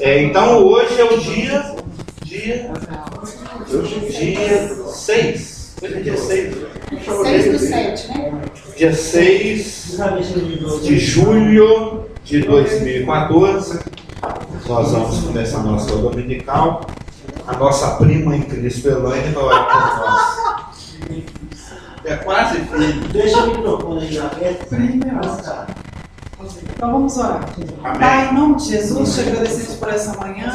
Então hoje é o dia 6. Hoje é dia 6. 6/7, né? Dia 6 de julho de 2014. Nós vamos começar a nossa dominical. A nossa prima em Cristo, Elaine, vai orar por nós. É quase filho. Deixa o microfone aí, já. Então vamos orar. Amém. Pai, em nome de Jesus, te agradecemos por essa manhã,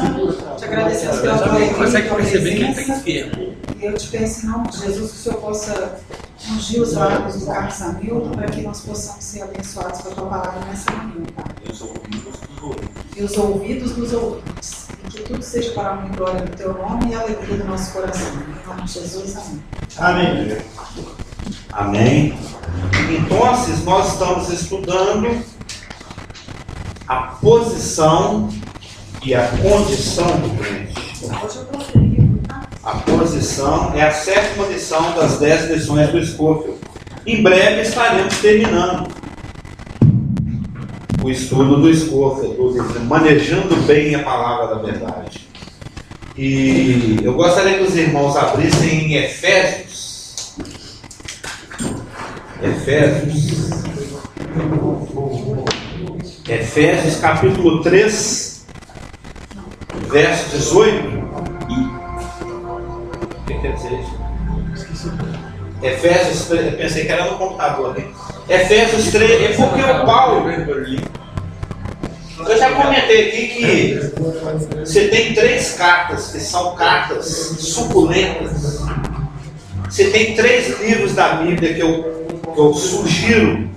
te agradecemos pela tua presença. E eu te peço em nome de Jesus que o Senhor possa ungir os lábios do Carlos Hamilton para que nós possamos ser abençoados com a tua palavra nessa manhã, Pai. E os ouvidos dos ouvintes. E que tudo seja para a honra e glória do teu nome e a alegria do nosso coração. Em nome de Jesus, amém. Amém. Amém. Então, nós estamos estudando a posição e a condição do crente. A posição é a 7ª lição das 10 lições do Scofield. Em breve estaremos terminando o estudo do Scofield, manejando bem a palavra da verdade. E eu gostaria que os irmãos abrissem em Efésios. Efésios capítulo 3, verso 18. O que quer dizer isso? Efésios 3, eu pensei que era no computador aqui. Efésios 3, é porque o Paulo, eu já comentei aqui que você tem 3 cartas que são cartas suculentas. Você tem 3 livros da Bíblia que eu sugiro,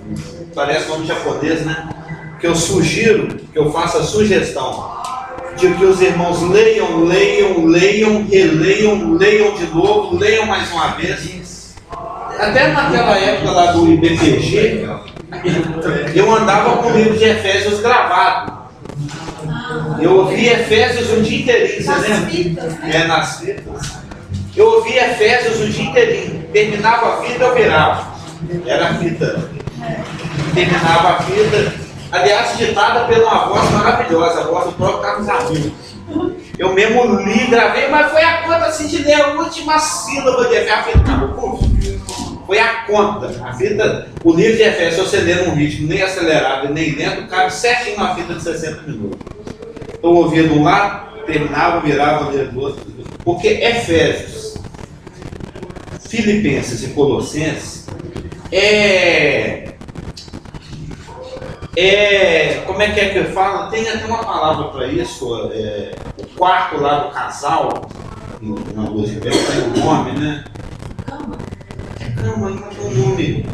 parece nome japonês, né? Que eu sugiro, que eu faça a sugestão de que os irmãos leiam, releiam, leiam de novo, leiam mais uma vez. Até naquela época lá do IBPG, eu andava com o livro de Efésios gravado. Eu ouvi Efésios o dia inteirinho, você lembra? Nas fitas. Eu ouvi Efésios o dia inteirinho. Terminava a fita, eu virava. Era a fita. Terminava a fita. Aliás, ditada por uma voz maravilhosa, a voz do próprio Carlos Hamilton. Eu mesmo li, gravei, mas foi a conta assim de ler a última sílaba de Efésios. A fita acabou. Foi a conta. A fita, o livro de Efésios, se você ler num ritmo nem acelerado e nem lento, cabe certinho uma fita de 60 minutos. Então, ouvia de um lado, terminava, virava, lia do outro. Porque Efésios, Filipenses e Colossenses como é que eu falo? Tem até uma palavra para isso, o quarto lá do casal, na luz de vento, tem um nome, né? Cama, não tem um nome.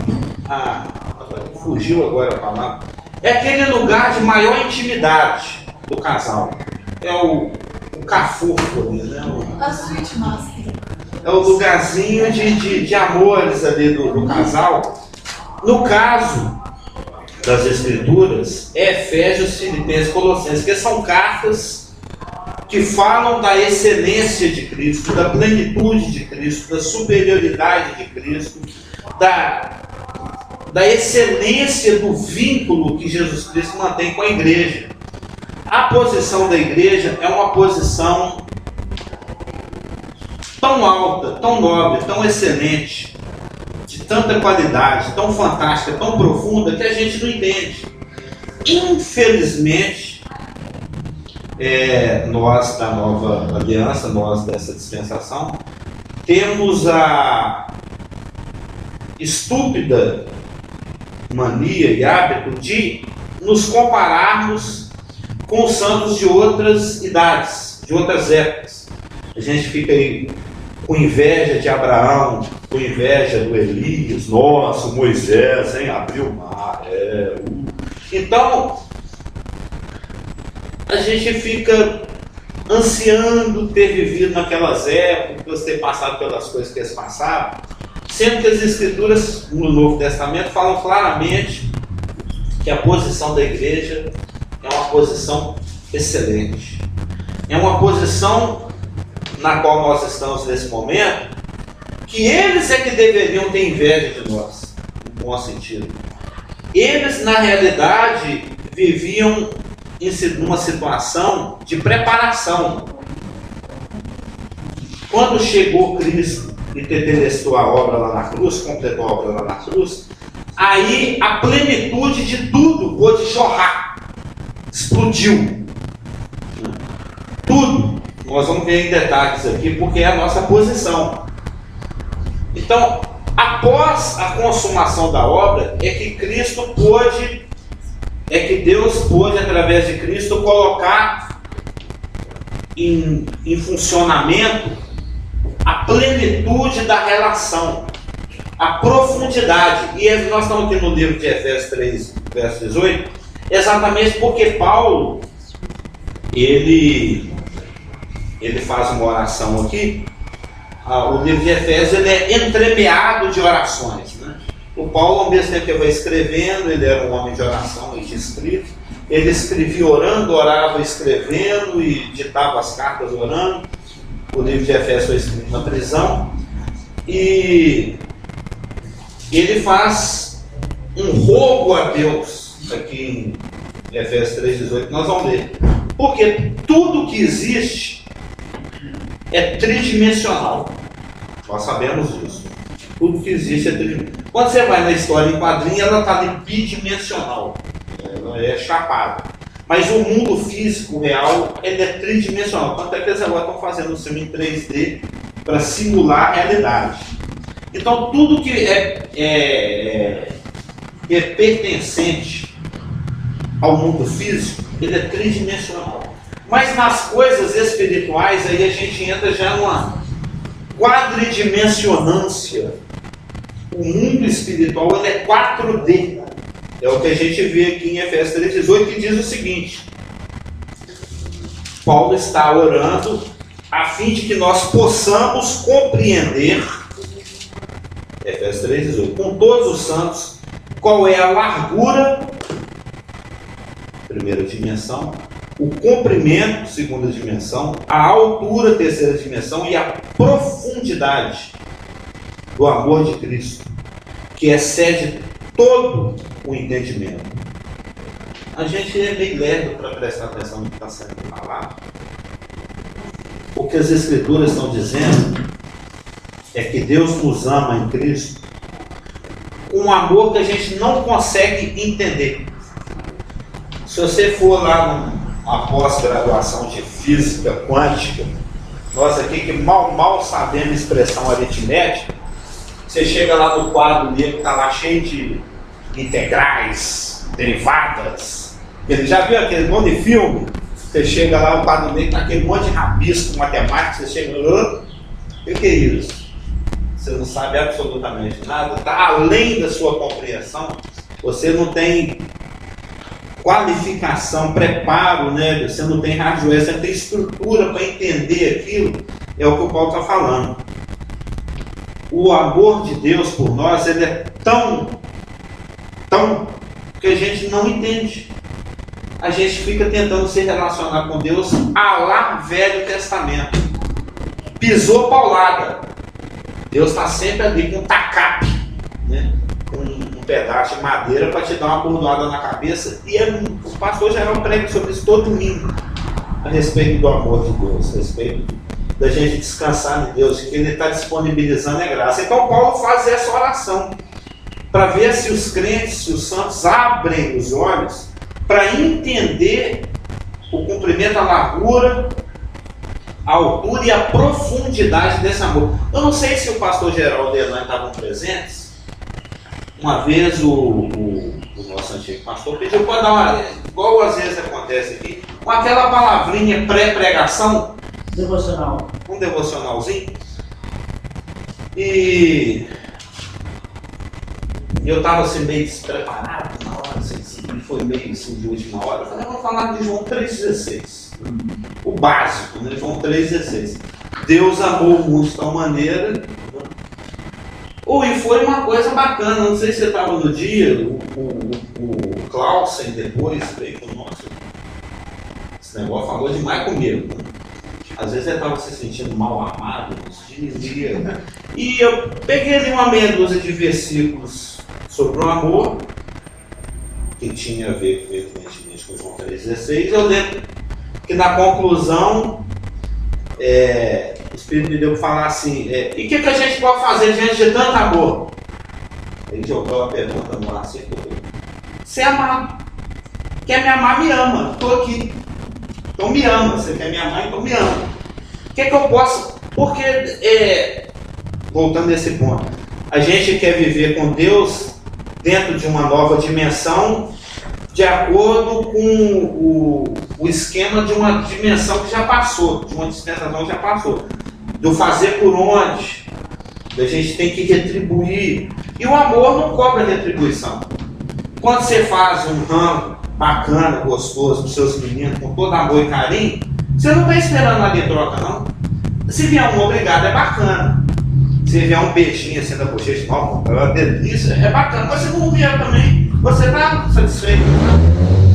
Fugiu agora a palavra. É aquele lugar de maior intimidade do casal. É o cafufo, né? A suíte master. É o lugarzinho de amores ali do casal. No caso das Escrituras, Efésios, Filipenses, Colossenses, que são cartas que falam da excelência de Cristo, da plenitude de Cristo, da superioridade de Cristo, da excelência do vínculo que Jesus Cristo mantém com a igreja. A posição da igreja é uma posição tão alta, tão nobre, tão excelente, de tanta qualidade, tão fantástica, tão profunda, que a gente não entende. Infelizmente, nós da nova aliança, nós dessa dispensação, temos a estúpida mania e hábito de nos compararmos com os santos de outras idades, de outras épocas. A gente fica aí com inveja de Abraão, com inveja do Elias, nossa, Moisés, hein, abriu o mar. Então, a gente fica ansiando ter vivido naquelas épocas, ter passado pelas coisas que eles passaram, sendo que as Escrituras no Novo Testamento falam claramente que a posição da igreja é uma posição excelente. É uma posição na qual nós estamos nesse momento, que eles é que deveriam ter inveja de nós, no bom sentido. Eles, na realidade, viviam numa situação de preparação. Quando chegou Cristo e tetelestou a obra lá na cruz, completou a obra lá na cruz, aí a plenitude de tudo pôde jorrar, explodiu. Tudo. Nós vamos ver em detalhes aqui, porque é a nossa posição. Então, após a consumação da obra, é que Deus pôde, através de Cristo, colocar em funcionamento a plenitude da relação, a profundidade. E nós estamos aqui no livro de Efésios 3, verso 18, exatamente porque Paulo, ele faz uma oração aqui. O livro de Efésios ele é entremeado de orações, né? O Paulo, ao mesmo tempo que ele vai escrevendo, ele era um homem de oração, ele tinha escrito. Ele escrevia orando, orava escrevendo e ditava as cartas orando. O livro de Efésios foi escrito na prisão. E ele faz um rogo a Deus, aqui em Efésios 3,18, nós vamos ler. Porque tudo que existe é tridimensional. Nós sabemos disso. Tudo que existe é tridimensional. Quando você vai na história em quadrinho, ela está bidimensional. Ela é chapada. Mas o mundo físico real, ele é tridimensional. Tanto é que eles agora estão fazendo o filme em 3D para simular a realidade. Então, tudo que é pertencente ao mundo físico, ele é tridimensional. Mas nas coisas espirituais, aí a gente entra já numa quadridimensionância. O mundo espiritual ele é 4D. É o que a gente vê aqui em Efésios 3,18, que diz o seguinte: Paulo está orando a fim de que nós possamos compreender, Efésios 3,18, com todos os santos, qual é a largura, primeira dimensão, o comprimento, segunda dimensão, a altura, terceira dimensão, e a profundidade do amor de Cristo, que excede todo o entendimento. A gente é meio lerdo para prestar atenção no que está sendo falado. O que as Escrituras estão dizendo é que Deus nos ama em Cristo com um amor que a gente não consegue entender. Se você for lá numa pós-graduação de física quântica, nós aqui que mal sabemos expressão aritmética, você chega lá no quadro negro que está lá cheio de integrais, derivadas. Ele já viu aquele monte de filme? Você chega lá no quadro negro, está aquele monte de rabisco matemático, você chega lá, o que é isso? Você não sabe absolutamente nada, está além da sua compreensão, você não tem qualificação, preparo, né? Você não tem hardware, você não tem estrutura para entender aquilo. É o que o Paulo está falando. O amor de Deus por nós, ele é tão que a gente não entende. A gente fica tentando se relacionar com Deus à lá Velho Testamento. Pisou paulada. Deus está sempre ali com um tacape, né? Com um pedaço de madeira para te dar uma bordoada na cabeça. E o pastor geral prega sobre isso todo domingo, a respeito do amor de Deus, a respeito da gente descansar em Deus, que Ele está disponibilizando a graça. Então Paulo faz essa oração para ver se os crentes, se os santos abrem os olhos para entender o comprimento, a largura, a altura e a profundidade desse amor. Eu não sei se o pastor Geraldo e a Elaine estavam presentes. Uma vez o nosso antigo pastor pediu para dar uma, igual às vezes acontece aqui, com aquela palavrinha pré-pregação. Devocional. Um devocionalzinho. E eu estava assim meio despreparado na hora, assim, foi meio assim de última hora. Eu falei, eu vou falar de João 3,16. O básico, né? João 3,16. Deus amou o mundo de tal maneira. E foi uma coisa bacana. Não sei se você estava no dia, o Clausen depois veio com o nosso. Esse negócio falou demais comigo. Né? Às vezes ele estava se sentindo mal amado nos dias. E eu peguei ali uma meia dúzia de versículos sobre o amor. que tinha a ver, evidentemente, com João 3,16. Eu lembro que na conclusão, o Espírito me deu para falar assim, e o que a gente pode fazer diante de tanto amor? Ele jogou a pergunta no ar, assim, você amar. Quer me amar, me ama. Estou aqui. Então me ama. Você quer me amar, então me ama. O que eu posso... Porque, voltando nesse ponto, a gente quer viver com Deus dentro de uma nova dimensão, de acordo com o esquema de uma dimensão que já passou, de uma dispensação que já passou. Do fazer por onde, a gente tem que retribuir. E o amor não cobra retribuição. Quando você faz um rango bacana, gostoso para os seus meninos, com todo amor e carinho, você não está esperando nada em troca, não. Se vier um obrigado, é bacana. Se vier um beijinho assim da bochecha, é uma delícia, é bacana. Mas se não vier também, você está satisfeito.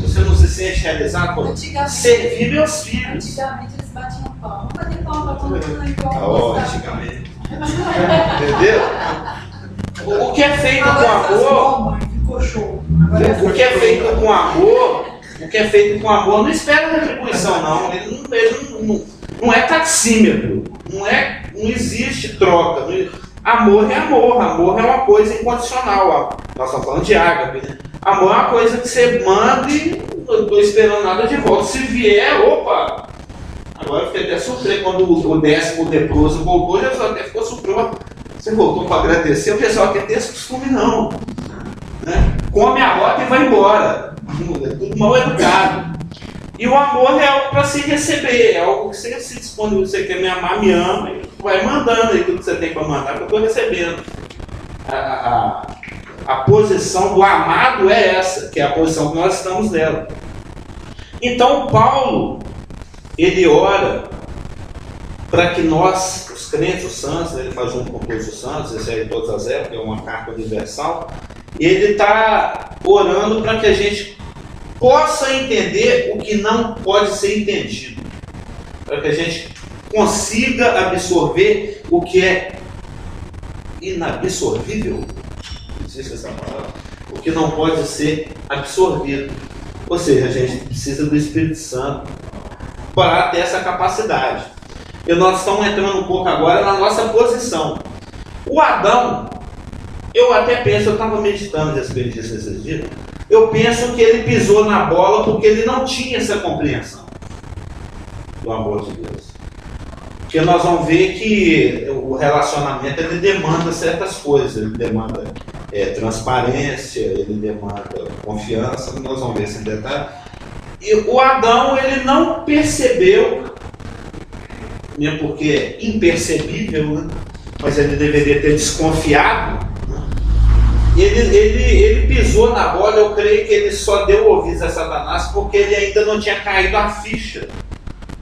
Você não se sente realizado por servir meus filhos. Antigamente eles batiam pão. Nunca tem pão para todo mundo igual. Antigamente. Entendeu? O que é feito com amor, o que é feito com amor, não espera retribuição, não. Ele não é taxímetro, não existe troca. Amor é amor, amor é uma coisa incondicional. Nós estamos falando de ágape, né? Amor é uma coisa que você manda e não estou esperando nada de volta. Se vier, opa! Agora eu fiquei até surpreso quando o 10º leproso voltou, Jesus até ficou surpreso. Você voltou para agradecer, o pessoal quer ter esse costume, não. Né? Come a rota e vai embora. É tudo mal educado. E o amor é algo para se receber, é algo que você se dispõe, você quer me amar, me ama, e vai mandando aí tudo que você tem para mandar, que eu estou recebendo. A posição do amado é essa, que é a posição que nós estamos nela. Então Paulo, ele ora para que nós, os crentes, os santos, ele faz junto com todos os santos, esse é em todas as épocas, é uma carta universal, ele está orando para que a gente possa entender o que não pode ser entendido, para que a gente consiga absorver o que é inabsorvível, não sei se essa palavra, o que não pode ser absorvido. Ou seja, a gente precisa do Espírito Santo para ter essa capacidade. E nós estamos entrando um pouco agora na nossa posição. O Adão, eu até penso, eu estava meditando a respeito disso esses dias, eu penso que ele pisou na bola porque ele não tinha essa compreensão do amor de Deus. Porque nós vamos ver que o relacionamento ele demanda certas coisas, ele demanda transparência, ele demanda confiança, nós vamos ver esse detalhe. E o Adão, ele não percebeu, mesmo porque é impercebível, né? Mas ele deveria ter desconfiado. Né? Ele pisou na bola, eu creio que ele só deu ouvidos a Satanás porque ele ainda não tinha caído a ficha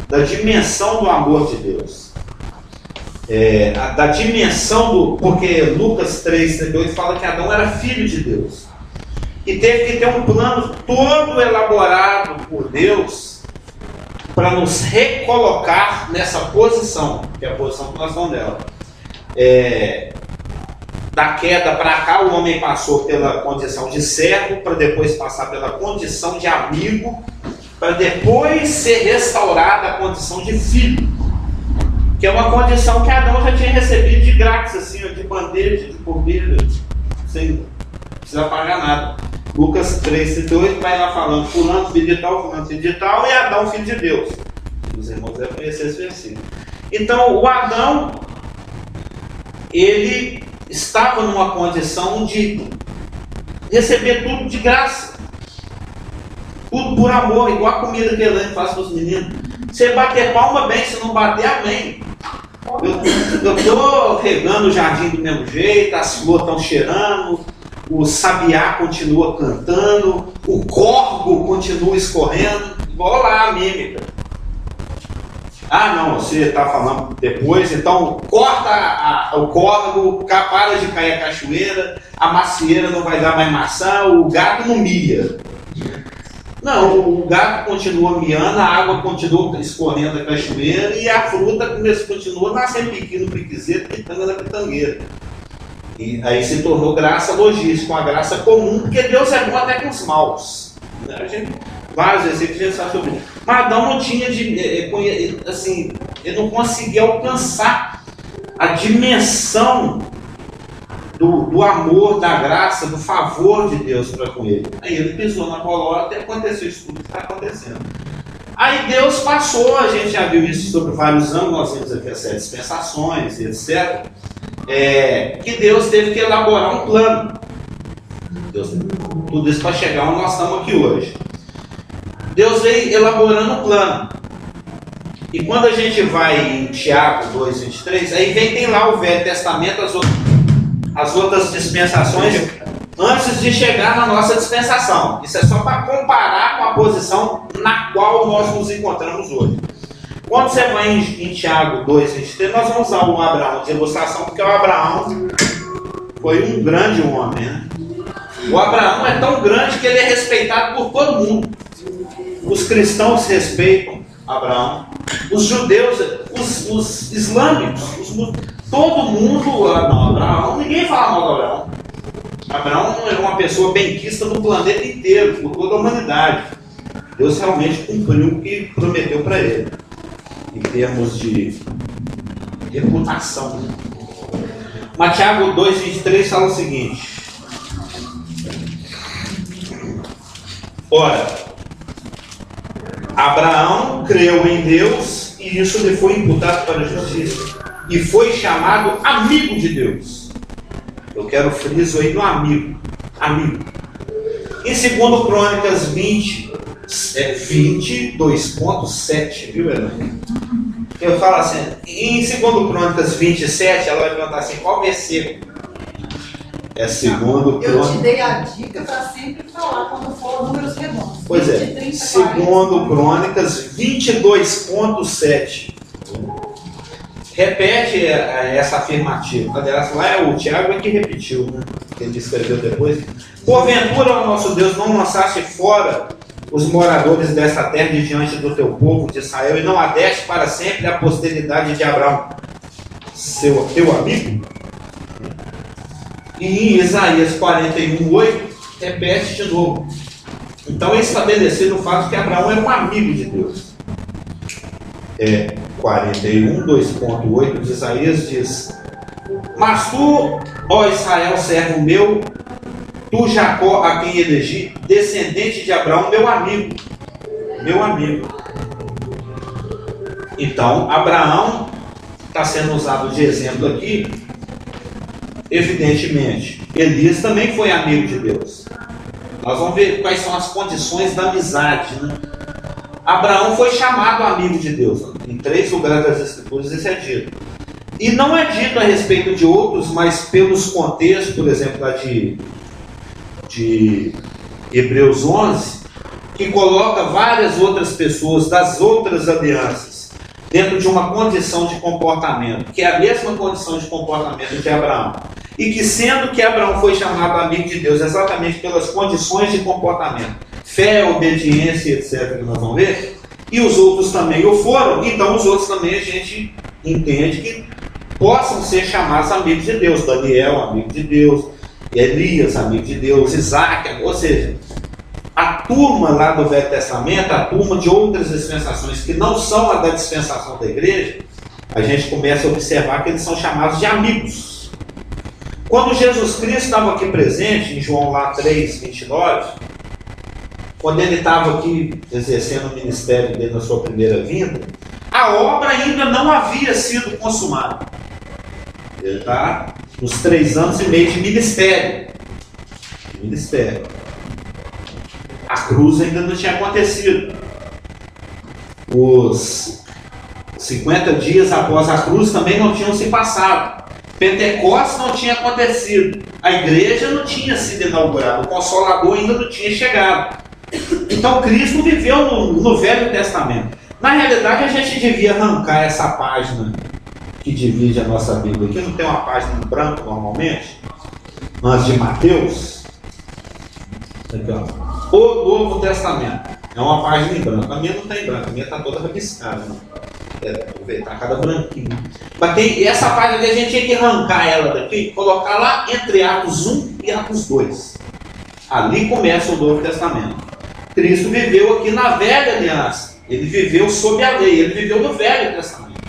da dimensão do amor de Deus. Da dimensão porque Lucas 3:38 fala que Adão era filho de Deus. E teve que ter um plano todo elaborado por Deus para nos recolocar nessa posição, que é a posição que nós estamos nela. Da queda para cá, o homem passou pela condição de servo, para depois passar pela condição de amigo, para depois ser restaurada a condição de filho, que é uma condição que Adão já tinha recebido de grátis, assim, de bandeja, de bobeira, sem precisar pagar nada. Lucas 3:8 vai lá falando, fulano filho de tal, e Adão filho de Deus. Os irmãos devem conhecer esse versículo. Então, o Adão, ele estava numa condição de receber tudo de graça. Tudo por amor, igual a comida que Elaine faz para os meninos. Você bater palma bem, se não bater, amém. Eu estou regando o jardim do mesmo jeito, as flores estão cheirando, o sabiá continua cantando, o corvo continua escorrendo, igual lá a mímica. Ah, não, você está falando depois, então corta o corvo, para de cair a cachoeira, a macieira não vai dar mais maçã, o gato não mia. Não, o gato continua miando, a água continua escorrendo da cachoeira e a fruta continua nascendo piqui no piquezeiro, pitanga na pitangueira. E aí se tornou graça logística, uma graça comum, porque Deus é bom até com os maus. A gente, vários exemplos a gente sabe sobre isso. Mas Adão não tinha, assim, ele não conseguia alcançar a dimensão do amor, da graça, do favor de Deus para com ele. Aí ele pisou na bolota e aconteceu isso tudo que está acontecendo. Aí Deus passou, a gente já viu isso sobre vários anos, nós vimos aqui as 7 dispensações, etc. Que Deus teve que elaborar um plano. Tudo isso para chegar onde nós estamos aqui hoje. Deus veio elaborando um plano. E quando a gente vai em Tiago 2,23, aí tem lá o Velho Testamento, as outras dispensações, antes de chegar na nossa dispensação. Isso é só para comparar com a posição na qual nós nos encontramos hoje. Quando você vai em Tiago 2,23, nós vamos usar o Abraão de ilustração, porque o Abraão foi um grande homem, né? O Abraão é tão grande que ele é respeitado por todo mundo. Os cristãos respeitam Abraão, os judeus, os islâmicos, todo mundo ama Abraão. Ninguém fala mal de Abraão. Abraão é uma pessoa benquista no planeta inteiro, por toda a humanidade. Deus realmente cumpriu o que prometeu para ele, em termos de reputação. Mas Tiago 2,23 fala o seguinte: ora, Abraão creu em Deus e isso lhe foi imputado para a justiça e foi chamado amigo de Deus. Eu quero friso aí no amigo. Em 2 Crônicas 22.7, viu, Helena? Eu falo assim, em 2 Crônicas 27, ela vai perguntar assim, qual versículo? É 2 Crônicas. Eu te dei a dica para sempre falar quando for números redondos. Pois 20, é, 30, 2 Crônicas 22.7. Repete essa afirmativa. Aliás, lá é o Tiago que repetiu, né? Que ele escreveu depois. Porventura, o nosso Deus, não lançaste fora os moradores desta terra de diante do teu povo de Israel e não adeste para sempre a posteridade de Abraão, teu amigo? E em Isaías 41:8 repete de novo. Então é estabelecido o fato que Abraão era um amigo de Deus. 41:2.8 de Isaías diz: mas tu, ó Israel, servo meu, tu Jacó, a quem elegi, descendente de Abraão, meu amigo. Então, Abraão está sendo usado de exemplo aqui. Evidentemente, Elias também foi amigo de Deus. Nós vamos ver quais são as condições da amizade, né? Abraão foi chamado amigo de Deus. Em 3 lugares das Escrituras isso é dito. E não é dito a respeito de outros, mas pelos contextos, por exemplo, lá de Hebreus 11, que coloca várias outras pessoas das outras alianças dentro de uma condição de comportamento, que é a mesma condição de comportamento de Abraão. E que, sendo que Abraão foi chamado amigo de Deus exatamente pelas condições de comportamento, fé, obediência, etc., que nós vamos ver, e os outros também o foram, então os outros também a gente entende que possam ser chamados amigos de Deus. Daniel, amigo de Deus, Elias, amigo de Deus, Isaac, ou seja, a turma lá do Velho Testamento, a turma de outras dispensações que não são a da dispensação da igreja, a gente começa a observar que eles são chamados de amigos. Quando Jesus Cristo estava aqui presente, em João lá 3:29, quando ele estava aqui exercendo o ministério dele na sua primeira vinda, a obra ainda não havia sido consumada. Ele está nos 3 anos e meio de ministério. A cruz ainda não tinha acontecido. Os 50 dias após a cruz também não tinham se passado. Pentecostes não tinha acontecido. A igreja não tinha sido inaugurada. O Consolador ainda não tinha chegado. Então Cristo viveu no Velho Testamento. Na realidade, a gente devia arrancar essa página que divide a nossa Bíblia. Aqui não tem uma página em branco normalmente? Antes de Mateus. Aqui, ó. O Novo Testamento. É uma página em branco. A minha não está em branco. A minha está toda rabiscada. Né? Tá cada branquinho. Mas tem essa parte aqui, a gente tinha que arrancar ela daqui, colocar lá entre Atos 1 e Atos 2. Ali começa o Novo Testamento. Cristo viveu aqui na Velha Aliança. Ele viveu sob a lei, ele viveu no Velho Testamento.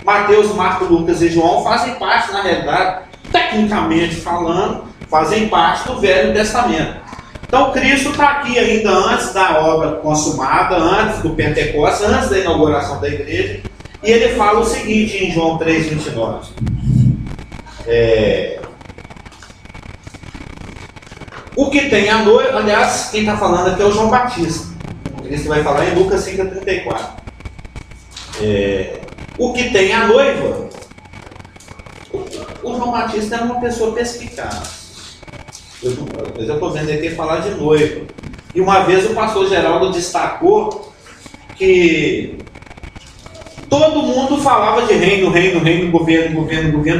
Mateus, Marcos, Lucas e João fazem parte, na realidade, tecnicamente falando, fazem parte do Velho Testamento. Então Cristo está aqui ainda antes da obra consumada, antes do Pentecostes, antes da inauguração da igreja, e ele fala o seguinte em João 3,29. O que tem a noiva, aliás, quem está falando aqui é o João Batista. Cristo vai falar em Lucas 5,34. O que tem a noiva, o João Batista era uma pessoa perspicaz. Eu estou vendo aqui falar de noiva. E uma vez o pastor Geraldo destacou que todo mundo falava de reino, governo,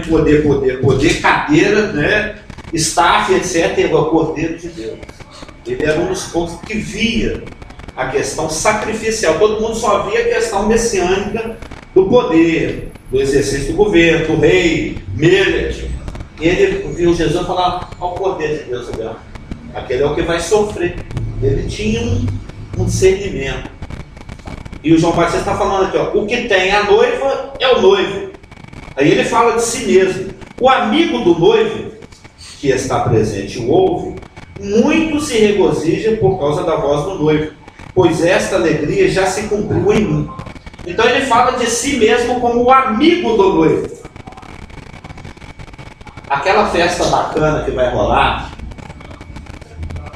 poder, cadeira, né? Staff, etc. E o Cordeiro de Deus. Ele era um dos poucos que via a questão sacrificial. Todo mundo só via a questão messiânica do poder, do exercício do governo, do rei, Melech. E ele viu Jesus falar ao Cordeiro de Deus, sabe? Aquele é o que vai sofrer. Ele tinha um discernimento. E o João Batista está falando aqui, ó, o que tem a noiva é o noivo. Aí ele fala de si mesmo. O amigo do noivo, que está presente e o ouve, muito se regozija por causa da voz do noivo, pois esta alegria já se cumpriu em mim. Então ele fala de si mesmo como o amigo do noivo. Aquela festa bacana que vai rolar,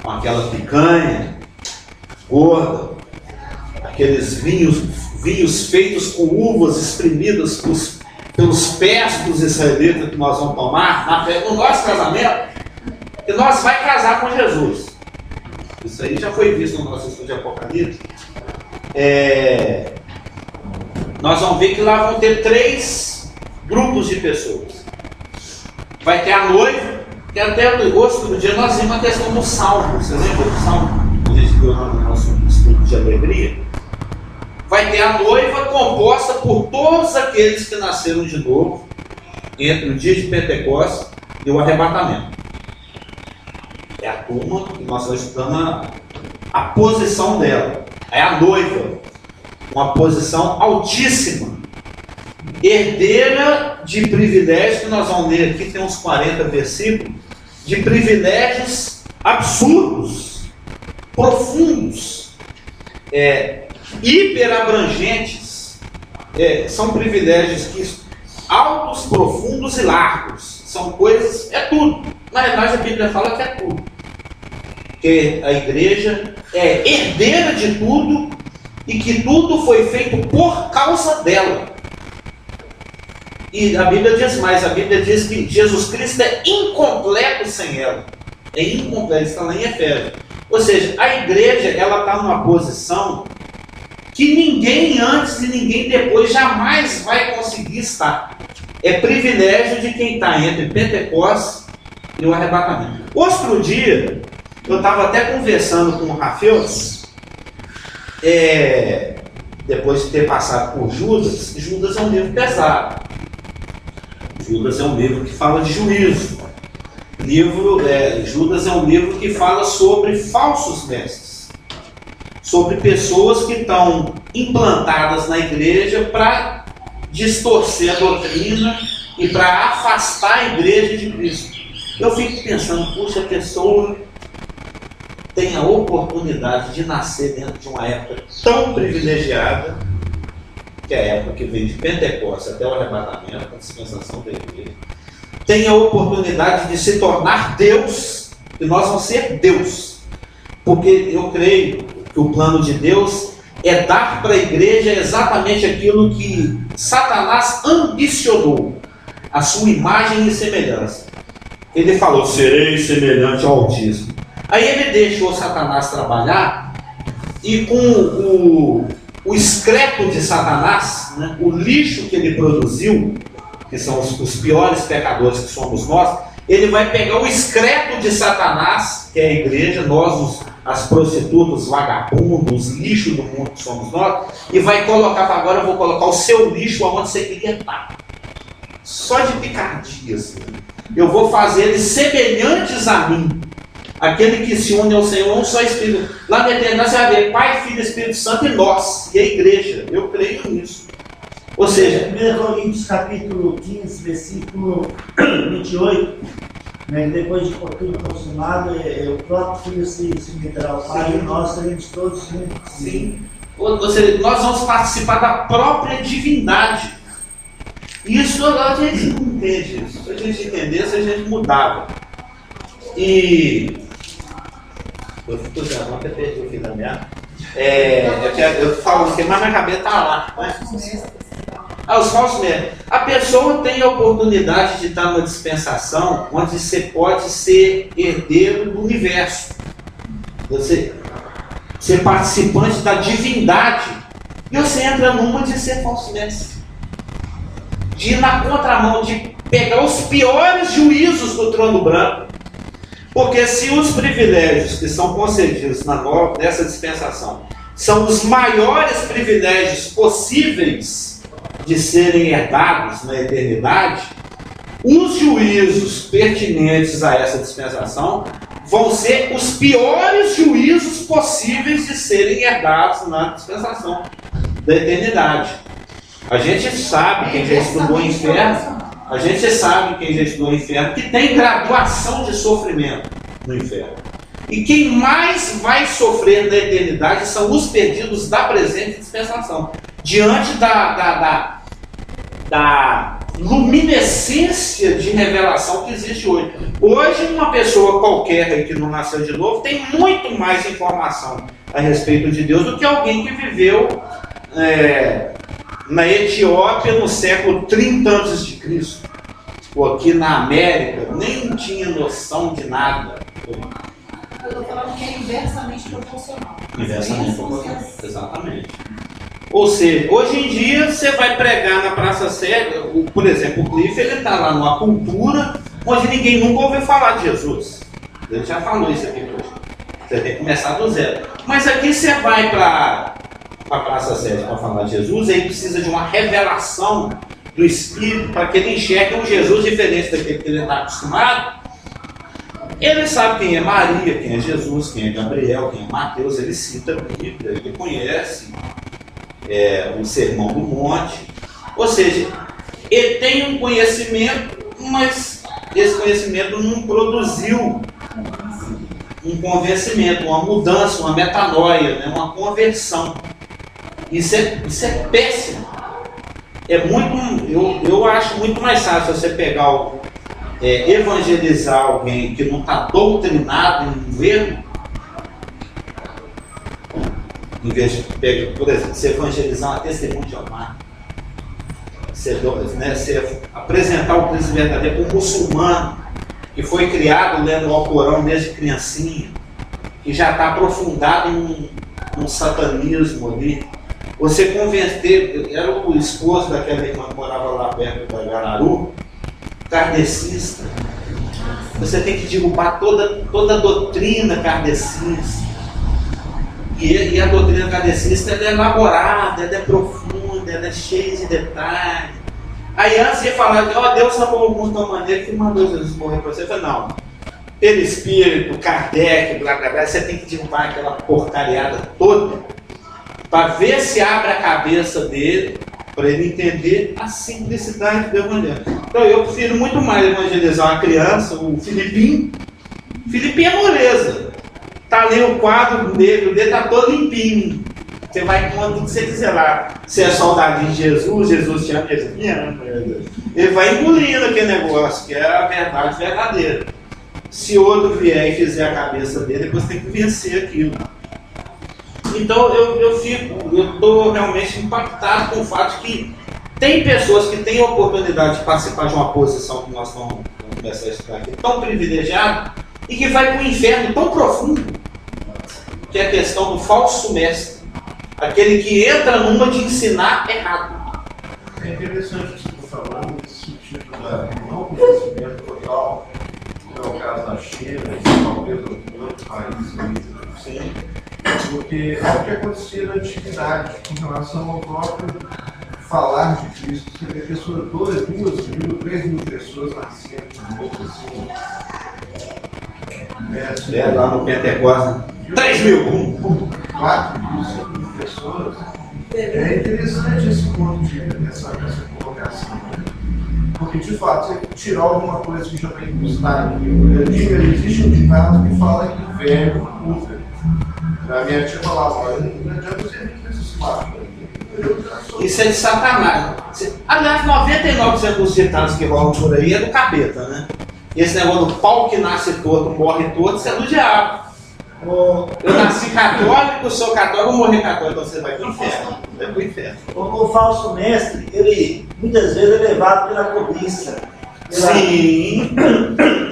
com aquela picanha gorda, aqueles vinhos feitos com uvas espremidas pelos pés dos israelitas que nós vamos tomar no nosso casamento, e nós vai casar com Jesus. Isso aí já foi visto no nosso estudo de Apocalipse. Nós vamos ver que lá vão ter 3 grupos de pessoas. Vai ter a noiva, que até o outro dia nós vimos a questão do salmo. Você lembra do salmo que a gente viu no nosso estudo de alegria? Vai ter a noiva composta por todos aqueles que nasceram de novo entre o dia de Pentecostes e o arrebatamento. É a turma que nós estamos estudando a posição dela. É a noiva, uma posição altíssima, herdeira de privilégios, que nós vamos ler aqui, tem uns 40 versículos, de privilégios absurdos, profundos, hiperabrangentes, são privilégios altos, profundos e largos, são coisas, é tudo. Na verdade a Bíblia fala que é tudo, que a igreja é herdeira de tudo e que tudo foi feito por causa dela. E a Bíblia diz mais, a Bíblia diz que Jesus Cristo é incompleto sem ela. É incompleto, está lá em Efésios. Ou seja, a igreja ela está numa posição que ninguém antes e ninguém depois jamais vai conseguir estar. É privilégio de quem está entre Pentecostes e o arrebatamento. Outro dia, eu estava até conversando com o Rafael, depois de ter passado por Judas. Judas é um livro pesado. Judas é um livro que fala de juízo. Judas é um livro que fala sobre falsos mestres, sobre pessoas que estão implantadas na igreja para distorcer a doutrina e para afastar a igreja de Cristo. Eu fico pensando, puxa, a pessoa tem a oportunidade de nascer dentro de uma época tão privilegiada, que é a época que veio de Pentecostes até o arrebatamento, a dispensação da igreja, tem a oportunidade de se tornar Deus, e nós vamos ser Deus, porque eu creio que o plano de Deus é dar para a igreja exatamente aquilo que Satanás ambicionou, a sua imagem e semelhança. Ele falou, serei semelhante ao Altíssimo. Aí ele deixou Satanás trabalhar, e com o excreto de Satanás, né, o lixo que ele produziu, que são os piores pecadores que somos nós, ele vai pegar o excreto de Satanás, que é a igreja, nós, as prostitutas, os vagabundos, os lixos do mundo que somos nós, e vai colocar, agora eu vou colocar o seu lixo onde você queria estar. Só de picardia, assim. Eu vou fazer eles semelhantes a mim. Aquele que se une ao Senhor, um só Espírito. Lá na eternidade você vai ver Pai, Filho e Espírito Santo e nós, e a igreja. Eu creio nisso. Ou seja, 1 Coríntios capítulo 15, versículo 28, né, depois de por tudo consumado, o próprio Filho se meterá ao Pai e nós seremos todos juntos. Sim. Ou seja, nós vamos participar da própria divindade. Isso a gente não entende. Se a gente entendesse, a gente mudava. E eu fico dizendo, até perdi o fim da meada. Eu falo que mais na cabeça está lá. Né? Os falsos mestres. A pessoa tem a oportunidade de estar numa dispensação onde você pode ser herdeiro do universo. Você ser participante da divindade. E você entra numa de ser falso mestre. De ir na contramão, de pegar os piores juízos do trono branco. Porque se os privilégios que são concedidos nessa dispensação são os maiores privilégios possíveis de serem herdados na eternidade, os juízos pertinentes a essa dispensação vão ser os piores juízos possíveis de serem herdados na dispensação da eternidade. A gente sabe, quem já estudou o inferno, que tem graduação de sofrimento no inferno. E quem mais vai sofrer na eternidade são os perdidos da presente dispensação. Diante da luminescência de revelação que existe hoje. Hoje, uma pessoa qualquer aí que não nasceu de novo tem muito mais informação a respeito de Deus do que alguém que viveu na Etiópia no século 30 a.C. Ou aqui na América, nem tinha noção de nada. Eu estou falando que é inversamente proporcional. Inversamente proporcional, exatamente. Ou seja, hoje em dia você vai pregar na Praça Sede, por exemplo, o Cliff, ele está lá numa cultura onde ninguém nunca ouviu falar de Jesus. Ele já falou isso aqui hoje. Você tem que começar do zero. Mas aqui você vai para a Praça Sede para falar de Jesus, aí precisa de uma revelação do Espírito para que ele enxergue um Jesus diferente daquele que ele está acostumado. Ele sabe quem é Maria, quem é Jesus, quem é Gabriel, quem é Mateus, ele cita a Bíblia, ele conhece o Sermão do Monte. Ou seja, ele tem um conhecimento, mas esse conhecimento não produziu um convencimento, uma mudança, uma metanoia, né? Uma conversão. Isso é péssimo. Eu acho muito mais fácil você pegar evangelizar alguém que não está doutrinado em governo, em vez de pegar, por exemplo, você evangelizar uma testemunha de Jeová, você apresentar o Cristo verdadeiro para um muçulmano que foi criado lendo o Alcorão desde criancinha, que já está aprofundado num satanismo ali. Você converter, era o esposo daquela irmã que morava lá perto da Gararu, kardecista. Você tem que derrubar toda a doutrina kardecista. E a doutrina kardecista ela é elaborada, ela é profunda, ela é cheia de detalhes. Aí antes de falar que Deus amou o mundo de uma maneira que mandou Jesus morrer para você, eu falei, não. Pelo Espírito, Kardec, blá blá blá, você tem que derrubar aquela porcariada toda para ver se abre a cabeça dele, para ele entender a simplicidade do Evangelho. Então eu prefiro muito mais evangelizar uma criança, o Filipinho. Filipinho é moleza. Está ali o quadro negro dele, está todo limpinho. Você vai com tudo que você quiser lá. Você é soldadinho de Jesus, Jesus te ama, Jesus me ama. Ele vai engolindo aquele negócio, que é a verdade verdadeira. Se outro vier e fizer a cabeça dele, depois tem que vencer aquilo. Então eu estou realmente impactado com o fato de que tem pessoas que têm a oportunidade de participar de uma posição que nós vamos começar a estudar aqui, tão privilegiada, e que vai para um inferno tão profundo, que é a questão do falso mestre, aquele que entra numa de ensinar errado. É interessante isso que você está falando, nesse sentido da não conhecimento total. Eu o caso da China, e talvez outros países, Sim. porque é o que acontecia na antiguidade, com relação ao próprio falar de Cristo. Você vê pessoas, 2.000, 3.000 pessoas nascendo de novo, assim. Lá no Pentecostes, 3.000. 4.000, 5.000 pessoas. É interessante esse ponto dessa colocação. Porque, de fato, você tirar alguma coisa que já vem incrustada aqui. Existe um ditado que fala que velho usa. A minha tia falava, olha, não adianta você vir com esses papos. Isso é de Satanás. Aliás, 99% dos ditados que rolam por aí é do capeta, né? E esse negócio do pau que nasce todo, morre todo, isso é do diabo. Eu nasci católico, sou católico, vou morrer católico, então você vai pro inferno. Vai pro inferno. O falso mestre, ele muitas vezes é levado pela cobiça. Sim.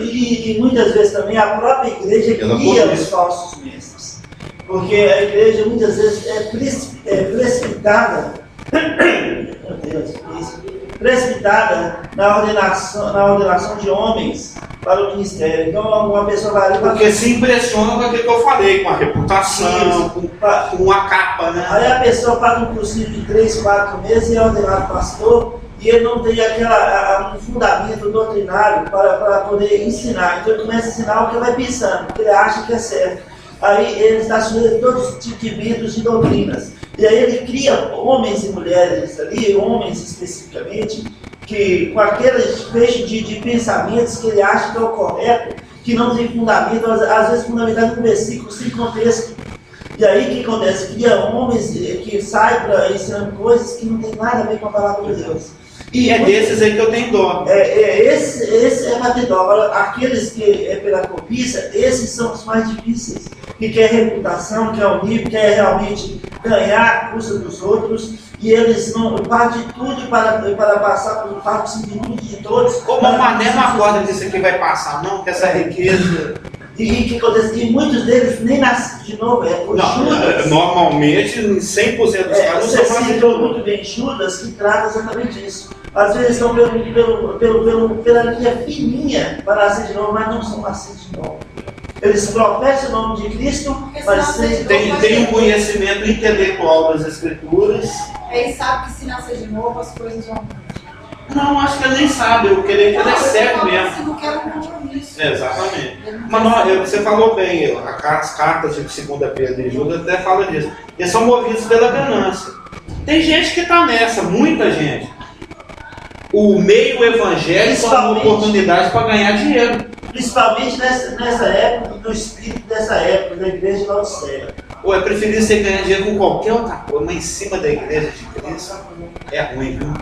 E muitas vezes também a própria igreja cria os falsos mestres. Porque a igreja muitas vezes é precipitada, meu Deus, precipitada na ordenação de homens para o ministério. Então uma pessoa vai ali porque se impressiona com aquilo que eu falei, com a reputação, com a capa, né? Aí a pessoa paga um cursinho de 3, 4 meses e é ordenado pastor, e ele não tem um fundamento doutrinário para poder ensinar. Então ele começa a ensinar o que ele vai pensando, porque ele acha que é certo. Aí ele está sujeito a todos os tipos de mitos e doutrinas. E aí ele cria homens e mulheres ali, homens especificamente, que com aquele fecho de pensamentos que ele acha que é o correto, que não tem fundamento, às vezes fundamentado no versículo, sem contexto. E aí o que acontece? Cria homens que saem ensinando coisas que não tem nada a ver com a palavra de Deus. E é desses aí que eu tenho dó. Esse é bater dó. Agora, aqueles que é pela cobiça, esses são os mais difíceis. Que quer reputação, quer o nível, quer realmente ganhar a custa dos outros. E eles não partem de tudo para passar por parte de todos. Como o Mané não acorda disso aqui vai passar, não, que essa riqueza. E o que acontece? E muitos deles nem nascem de novo. Judas. Normalmente, em 100% dos casos, você citou muito bem Judas, que trata exatamente isso. Às vezes estão pela linha fininha para nascer de novo, mas não são nascidos de novo. Eles professam o nome de Cristo, mas tem um conhecimento intelectual das Escrituras. Ele sabe que se nascer de novo as coisas vão. Não, acho que ele nem sabe. Eu queria que ele é cego mesmo. Assim, não quero um compromisso. Exatamente. Mas você falou bem, as cartas de 2 Pedro e Judas até fala disso. Eles são movidos pela ganância. Tem gente que está nessa, muita gente. O meio evangélico é uma oportunidade para ganhar dinheiro. Principalmente nessa época, no espírito dessa época, da igreja de Laodiceia. Ou é preferível você ganhar dinheiro com qualquer outra coisa, mas em cima da igreja de Cristo é ruim, viu?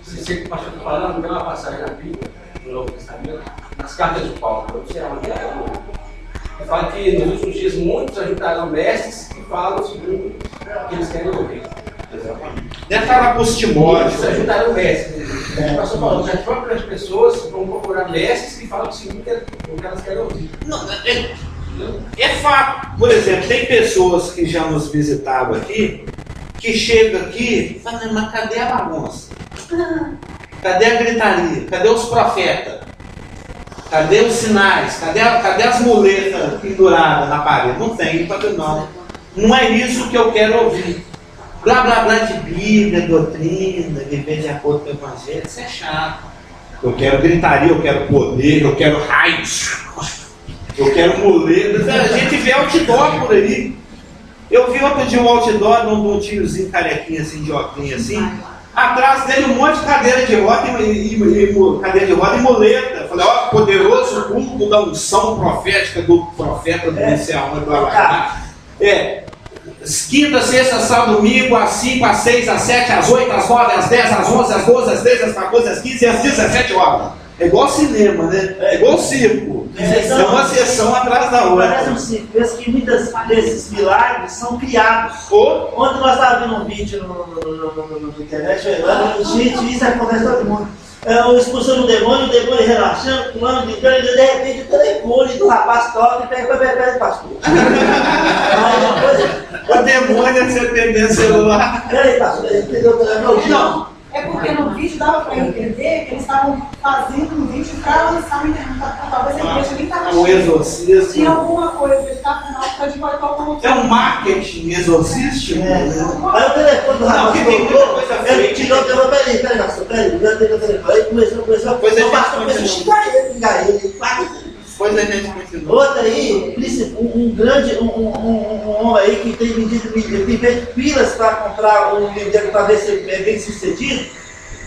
Você sei que o pastor está falando, tem uma passagem na Bíblia, no Novo Testamento, nas cartas de Paulo. Eu não sei onde é. Ele fala que nos últimos dias muitos ajuntarão mestres que falam segundo o que eles querem ouvir. Exatamente. Deve estar lá para os Timóteos. Eles ajuntarão mestres. O pastor falou que as próprias pessoas vão procurar mestres que falam segundo o que elas querem ouvir. Não, é fato. Por exemplo, tem pessoas que já nos visitavam aqui, que chegam aqui e falam, mas cadê a bagunça? Cadê a gritaria? Cadê os profetas? Cadê os sinais? Cadê as muletas penduradas na parede? Não tem, não. Não é isso que eu quero ouvir. Blá blá blá de Bíblia, doutrina, viver de acordo com o Evangelho, isso é chato. Eu quero gritaria, eu quero poder, eu quero raios, eu quero muletas. A gente vê outdoor por aí. Eu vi outro dia um outdoor de um tiozinho carequinho assim, de óculos assim. Atrás dele um monte de cadeira de roda e muleta. Eu falei, ó, poderoso culto da unção profética do profeta do inicial. Quinta, sexta, sábado, domingo, às 5, às 6, às 7, às 8, às 9, às 10, às 11, às 12, às 13, às 14, às 15 e às 17 horas. É igual cinema, né? É igual circo. É uma sessão atrás da outra. Parece um circo. Pensa que muitos desses milagres são criados. Ontem nós estávamos vendo um vídeo no internet, gente, isso acontece com todo mundo. Expulsando o demônio relaxando, pulando, gritando, e de repente o telefone do rapaz toca e pega o pastor. O demônio é você atender o celular. Peraí, pastor, entendeu o telefone? Não. É porque no vídeo dava para entender que eles estavam fazendo um vídeo para lançar na internet. Talvez a igreja nem estava Um exorcismo. tinha alguma coisa, ele estava na época de boicotar. É um marketing exorcístico. Aí o telefone do Não, rapaz que tem muita tocou, coisa ele fake. tirou o telefone, peraí, pastor, peraí, já tem o telefone. Aí começou, Pois é, o pastor gente, começou a xingar ele. Depois a gente continua. Outra aí, um homem aí que tem vendido pilas para comprar um vendedor para ver se é bem sucedido,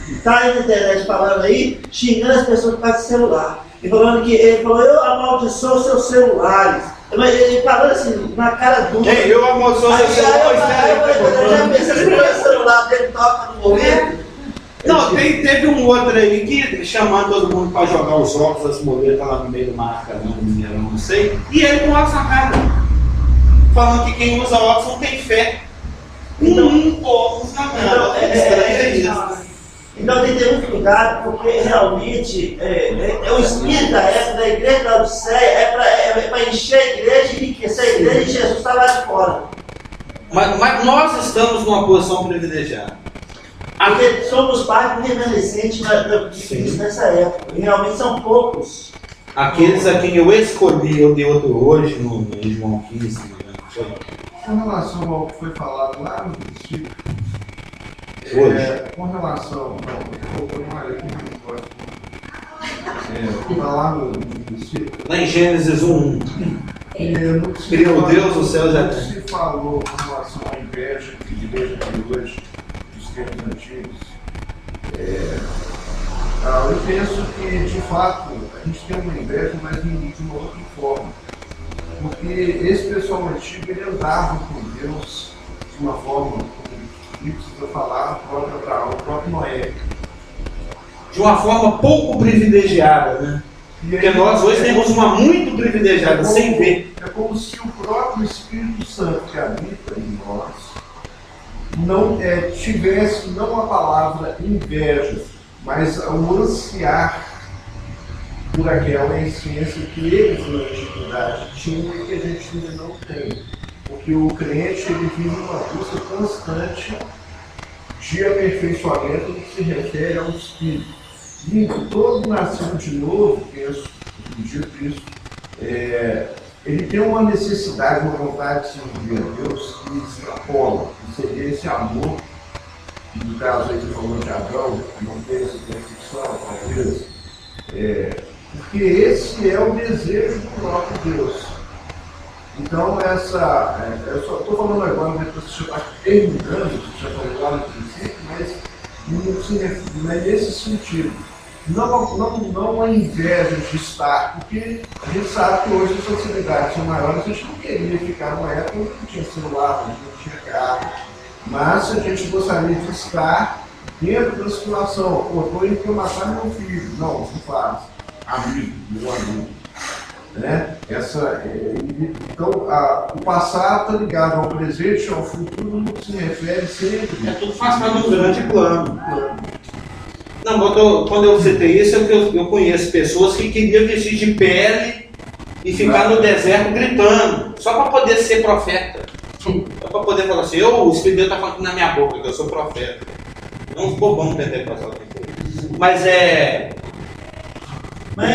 está aí na internet falando aí, xingando as pessoas por causa do celular. E falando que ele falou, eu amaldiçoo seus celulares. Mas ele falando assim, na cara dura. Ei, eu amaldiçoo seu celular, Eu já pensei que o celular dele toca no momento. Não, teve um outro aí que chamando todo mundo para jogar os óculos, as muletas lá no meio do Maracanã, no Mineirão, não sei, e ele com óculos na cara, falando que quem usa óculos não tem fé. Óculos na cara. Então tem que ter muito cuidado, porque realmente o espírito da época da igreja da Odisseia é para encher a igreja e enriquecer a igreja, e Jesus está lá de fora. Mas nós estamos numa posição privilegiada. Porque somos parte remanescente de Cristo nessa época. E realmente são poucos. Aqueles a quem eu escolhi, eu dei outro hoje, no João 15. Com relação ao que foi falado lá no princípio, com relação. Lá no princípio. Lá em Gênesis 1. Criou Deus o céu já tem. Se falou com relação à inveja que de igreja de hoje, dos tempos antigos. Eu penso que, de fato, a gente tem uma inveja, mas de uma outra forma. Porque esse pessoal antigo, ele andava com Deus de uma forma, como precisa falar, o próprio Abraão, o próprio Noé. De uma forma pouco privilegiada, né? Porque nós hoje temos uma muito privilegiada, sem ver. É como se o próprio Espírito Santo que habita em nós não tivesse não a palavra inveja, mas o ansiar por aquela essência que eles na antiguidade tinham e que a gente ainda não tem. Porque o crente ele vive uma busca constante de aperfeiçoamento no que se refere ao Espírito. E todo nascido de novo, penso, acredito isso, ele tem uma necessidade, uma vontade de servir a Deus que extrapola, que seria esse amor, que no caso aí você falou de Abraão, não tem essa percepção, talvez, porque esse é o desejo do próprio Deus. Então, eu só estou falando agora, depois que você está terminando, você já falou lá no princípio, mas é nesse sentido. Não a inveja de estar, porque a gente sabe que hoje as facilidades são maiores, a gente não queria ficar numa época onde não tinha celular, onde não tinha carro, mas a gente gostaria de estar dentro da situação. Estou indo para matar meu filho. Não faz. Amigo, meu amigo. Né? Então, o passado está ligado ao presente e ao futuro, no que se refere sempre. Tudo faz parte de um grande plano. Não, quando eu citei isso, eu conheço pessoas que queriam vestir de pele e ficar no deserto gritando, só para poder ser profeta. Só para poder falar assim, o Espírito de Deus está falando na minha boca que eu sou profeta. Não uns bobão pentecostal. Mas é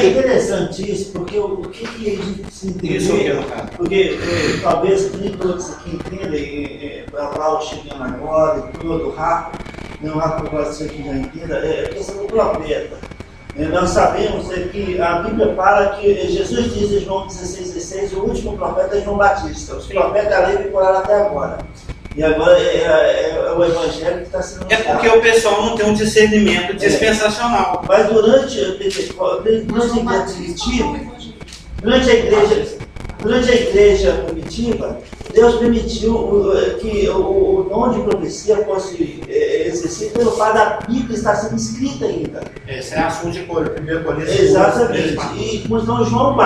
interessante isso, porque o que a gente se entende, isso porque talvez nem todos aqui entendem, Paulo chegando agora, e todo rápido, não há propósito que já entenda, é a questão do profeta. Nós sabemos que a Bíblia fala que Jesus diz em João 16,16, o último profeta é João Batista. Os profetas da lei vigoraram até agora. E agora é o Evangelho que está sendo anunciado. É porque o pessoal não tem um discernimento dispensacional. Mas durante a igreja primitiva, Deus permitiu que o dom de profecia fosse exercido pelo fato da Bíblia estar sendo escrita ainda. Esse é assunto de 1 Coríntios. Exatamente. E como João,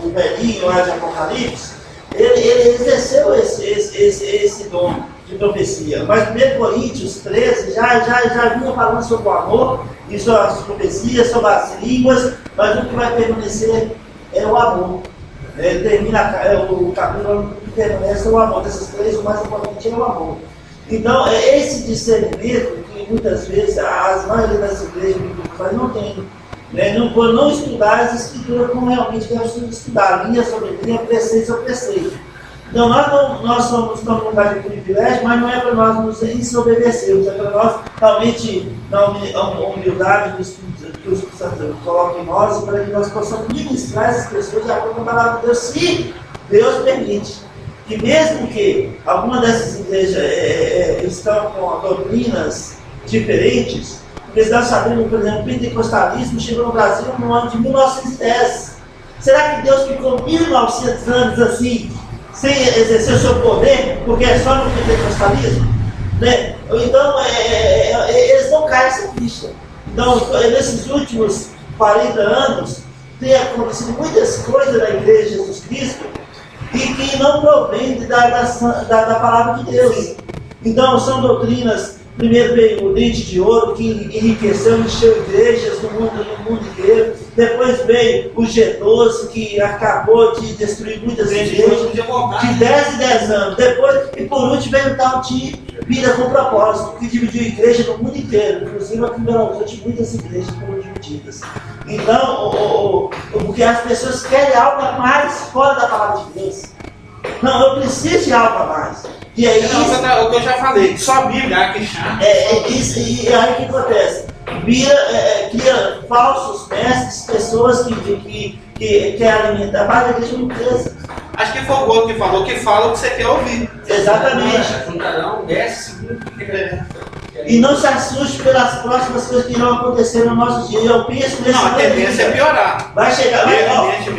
o velhinho lá de Apocalipse, ele exerceu esse dom de profecia. Mas 1 Coríntios 13 já vinha falando sobre o amor e sobre as profecias, sobre as línguas, mas o que vai permanecer é o amor. Termina o capítulo que permanece o amor. Dessas três, o mais importante é o amor. Então, é esse discernimento que muitas vezes as maioria das igrejas não tem, né? Não estudar as escrituras como realmente devemos estudar, linha sobre linha, preceito sobre preceito. Então nós estamos num lugar de privilégio, mas não é para nós nos desobedecermos, é para nós realmente dar uma humildade que o Espírito Santo coloca em nós, para que nós possamos ministrar essas pessoas de acordo com a palavra de Deus, se Deus permite. E mesmo que algumas dessas igrejas estão com doutrinas diferentes, porque nós sabemos, por exemplo, o pentecostalismo chegou no Brasil no ano de 1910. Será que Deus ficou 1900 anos assim, sem exercer o seu poder, porque é só no pentecostalismo? Né? Então, eles não caem essa ficha. Então, nesses últimos 40 anos, tem acontecido muitas coisas na Igreja de Jesus Cristo e que não provém da palavra de Deus. Então, são doutrinas. Primeiro veio o dente de ouro, que enriqueceu, encheu igrejas no mundo inteiro. Depois veio o G12, que acabou de destruir muitas igrejas, de 10 em 10 anos. Depois, e por último, veio o tal de Vida com Propósito, que dividiu a igreja no mundo inteiro. Inclusive, aqui em Belo Horizonte, muitas igrejas foram divididas. Então, porque as pessoas querem algo a mais fora da palavra de Deus. Não, eu preciso de algo a mais. E aí, o que eu já falei, só a Bíblia que chama. E aí o que acontece? Cria falsos mestres, pessoas que querem alimentar, mas a igreja não cresce. Acho que foi o Gordo que falou, que fala o que você quer ouvir. Exatamente. Juntarão, desce, segundo. E não se assuste pelas próximas coisas que irão acontecer no nosso dia. Eu penso nesse Não, a tendência é piorar. Vai chegar,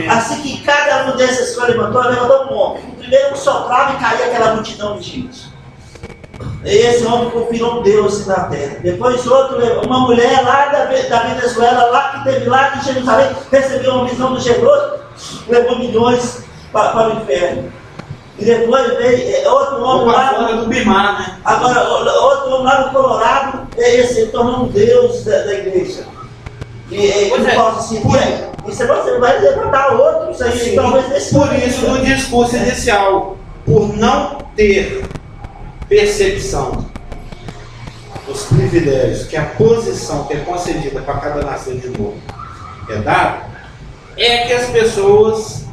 assim que cada um desses que levantou um homem. O primeiro soprava e caía aquela multidão de gente. Esse homem confirmou Deus na terra. Depois outro, uma mulher lá da Venezuela, lá que teve lá em Jerusalém, recebeu uma visão do G12, levou milhões para o inferno. E depois veio outro homem lá do Bimar, né? Agora, outro homem lá no Colorado, esse tornou um Deus da igreja. E você vai levantar outro, isso aí, sim, talvez nesse por isso, no discurso inicial, por não ter percepção dos privilégios que a posição que é concedida para cada nação de novo é dada, é que as pessoas,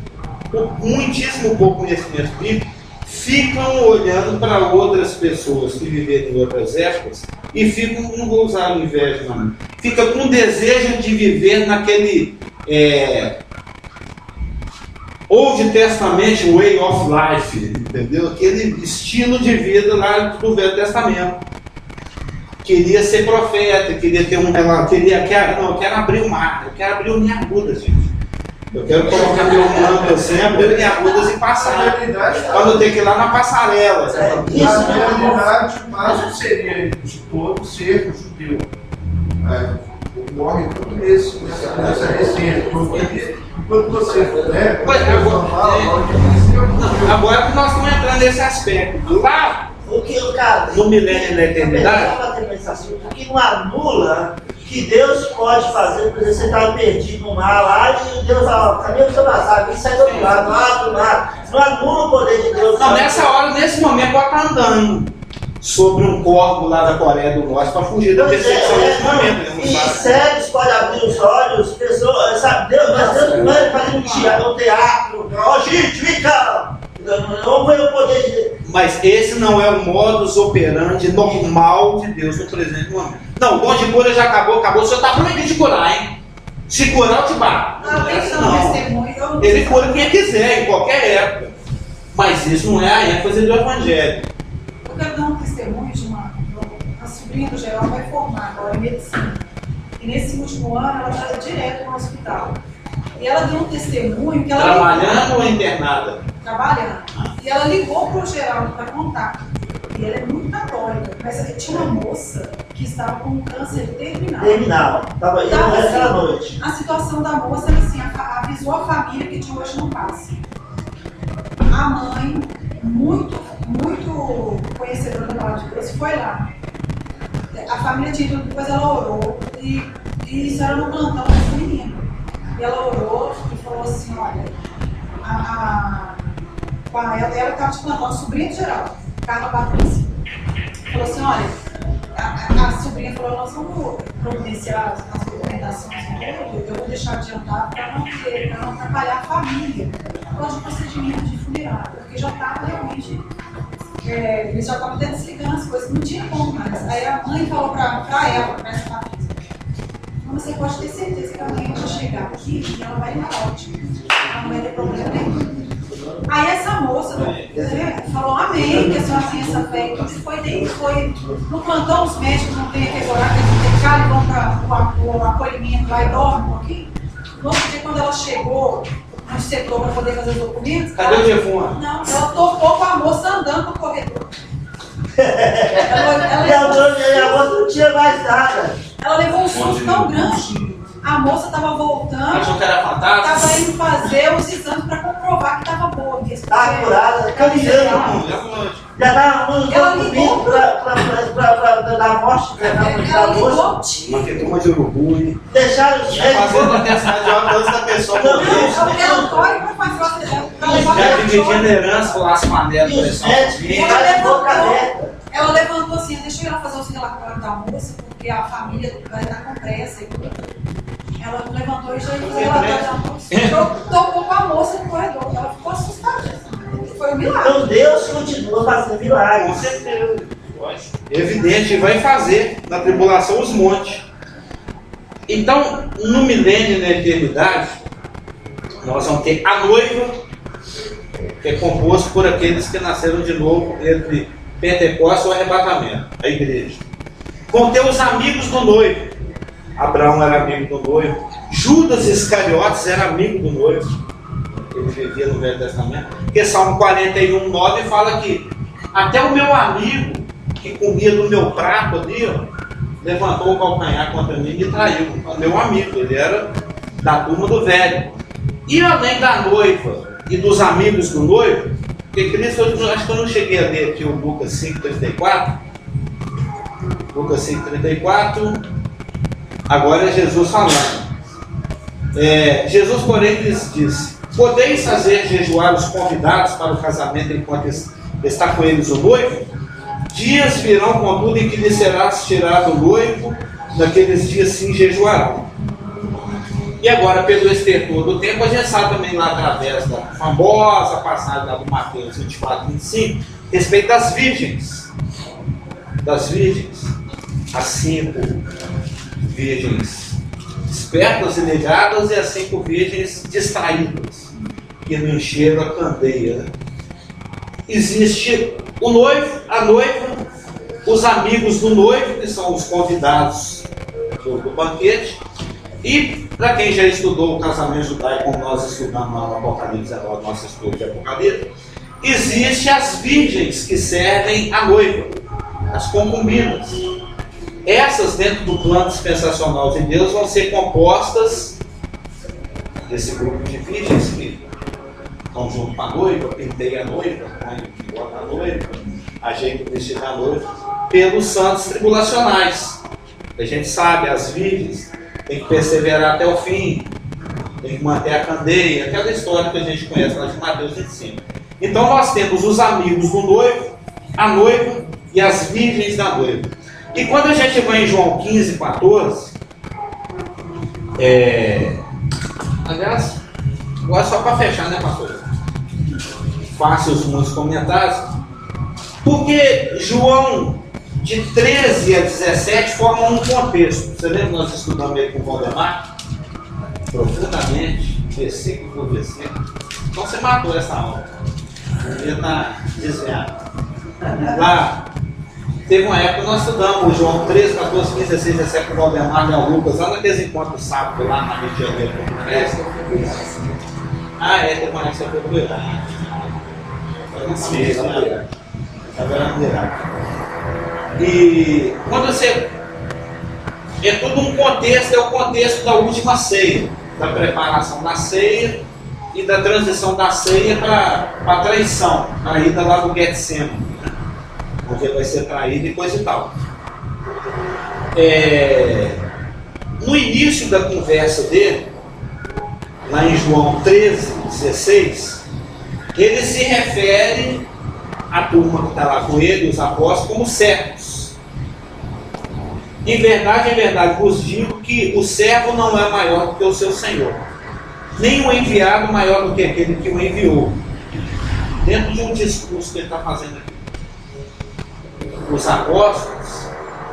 com muitíssimo pouco conhecimento bíblico, ficam olhando para outras pessoas que viveram em outras épocas e ficam, não vou usar o inveja, não, fica com desejo de viver naquele Old Testament way of life, entendeu? Aquele estilo de vida lá do Velho Testamento. Queria ser profeta, queria ter um relato, eu quero abrir o mar, eu quero abrir o Niagudas, gente. Eu quero colocar meu manto assim, abrir o Niagudas e passar. Para não ter que ir lá na passarela. Isso, na realidade, o caso seria de todo ser judeu. Morre tudo nessa essência. Quando você, né? Agora que nós estamos entrando nesse aspecto. Lá, no milênio da eternidade, o que não anula que Deus pode fazer, por exemplo, você estava perdido no mar lá e Deus fala, caminho do seu braço, e sai do outro lado, não anula o poder de Deus. Não, nessa hora, nesse momento, pode estar andando sobre um corpo lá da Coreia do Norte para fugir da perseguição nesse momento. E cegos podem abrir os olhos, pessoas, sabe, Deus não vai fazer um teatro, gente, vem cá! Não foi o poder de Deus. Mas esse não é o modus operandi normal de Deus no presente momento. Não, o dom de cura já acabou, o senhor está proibido de curar, hein? Se curar, eu te bato. Não. Ele cura quem quiser, em qualquer época. Mas isso não é a ênfase do Evangelho. Eu quero dar um testemunho de uma sobrinha do Geraldo, vai formar agora em medicina. E nesse último ano ela estava direto no hospital. E ela deu um testemunho que ela... Trabalhando ou internada? Trabalhando. E ela ligou para o Geraldo para contar. E ela é muito católica. Mas tinha uma moça que estava com um câncer terminal. Estava indo naquela noite. A situação da moça era assim, avisou a família que de hoje não passa. A mãe, muito conhecedora da palavra de Deus, foi lá. A família tinha tudo, depois ela orou. E isso era no plantão dessa menina. E ela orou e falou assim, olha, ela estava te plantando, sobrinha de Geraldo, Carla Patrícia. Falou assim, olha, a sobrinha falou, nós vamos providenciar as documentações e eu vou deixar adiantar para não atrapalhar a família com o procedimento de funerário, porque já estava realmente, eles já estavam até desligando as coisas, não tinha como mais. Aí a mãe falou para ela, para essa família, você pode ter certeza que amanhã eu vou chegar aqui e ela vai na ótima, ela não vai ter problema nenhum. Aí essa moça falou amém, que a senhora tem essa fé, e tudo foi no plantão, os médicos não têm aquele horário, eles não têm cara, vão para o acolhimento lá e dormem um pouquinho. No outro dia, quando ela chegou no setor para poder fazer os documentos, Cadê o defunto? não, ela topou com a moça andando no corredor. E a moça não tinha mais nada. Ela levou um susto tão grande. A moça estava voltando, Achou que era fantasma? estava indo fazer os exames para comprovar que estava boa mesmo. Estava curada, caminhando. Já estava nos documentos para dar morte Ela da ligou moça. ao tio. Uma questão de urubu, hein? Deixaram os Fazendo a médicos. testagem de óbito antes da pessoa Não, morrer. Ela foi para fazer para levar Já para dividindo herança com as panelas E de os pressão. médicos ficaram de boca aberta. Ela levantou assim, deixa ela fazer os relatórios da moça, porque a família vai estar com pressa. Ela levantou e já ia fazer o relatório da moça. Tocou com a moça no corredor. Ela ficou assustada. Foi um milagre. Então Deus continua fazendo Com milagres. certeza. Evidente, vai fazer na tribulação os montes. Então, no milênio e na eternidade, nós vamos ter a noiva, que é composto por aqueles que nasceram de novo entre Pentecostes e o arrebatamento, a igreja. Vão ter os amigos do noivo. Abraão era amigo do noivo. Judas Iscariotes era amigo do noivo. Ele vivia no Velho Testamento. Porque Salmo 41, 9 fala que até o meu amigo, que comia do meu prato ali, ó, levantou o calcanhar contra mim e me traiu. O meu amigo, ele era da turma do velho. E além da noiva e dos amigos do noivo, porque Cristo, acho que eu não cheguei a ler aqui o Lucas 5,34. Lucas 5,34. Agora é Jesus falando. Jesus, porém, lhes disse: podeis fazer jejuar os convidados para o casamento enquanto está com eles o noivo? Dias virão, contudo, em que lhe será tirado o noivo, naqueles dias sim jejuarão. E agora, pelo estertor do tempo, a gente sabe também lá através da famosa passagem lá do Mateus 24, 25, respeito das virgens. Das virgens. As 5 virgens espertas e ligadas e as 5 virgens distraídas, que não encheram a candeia. Existe o noivo, a noiva, os amigos do noivo, que são os convidados do banquete, e para quem já estudou o casamento judaico, como nós estudamos lá no Apocalipse, agora nosso estudo de Apocalipse, existe as virgens que servem a noiva, as concubinas. Essas, dentro do plano dispensacional de Deus, vão ser compostas desse grupo de virgens que estão junto com a noiva, penteia a noiva, põe o bigode na noiva, ajeita o vestido da noiva, pelos santos tribulacionais. A gente sabe, as virgens têm que perseverar até o fim, tem que manter a candeia, aquela história que a gente conhece lá de Mateus 25. Então nós temos os amigos do noivo, a noiva e as virgens da noiva. E quando a gente vai em João 15, 14, aliás, agora só para fechar, né, pastor? Faça os muitos comentários. Porque João, de 13 a 17, forma um contexto. Você lembra que nós estudamos ele com o Valdemar? Profundamente, versículo por versículo. Então você matou essa aula. Ele está desviado. Lá, teve uma época que nós estudamos João 13, 14, 15, 16, 17 com o Valdemar e o Lucas, lá naqueles encontros sábados lá na Rio de Janeiro. Teve uma época que você foi cuidar. E quando você. É tudo um contexto, é o contexto da última ceia, da preparação da ceia e da transição da ceia para a traição, a ida lá do Getsemane, porque vai ser traído e coisa e tal. No início da conversa dele, lá em João 13, 16, ele se refere à turma que está lá com ele, os apóstolos, como servos. Em verdade vos digo que o servo não é maior do que o seu senhor, nem o enviado maior do que aquele que o enviou. Dentro de um discurso que ele está fazendo aqui. Os apóstolos,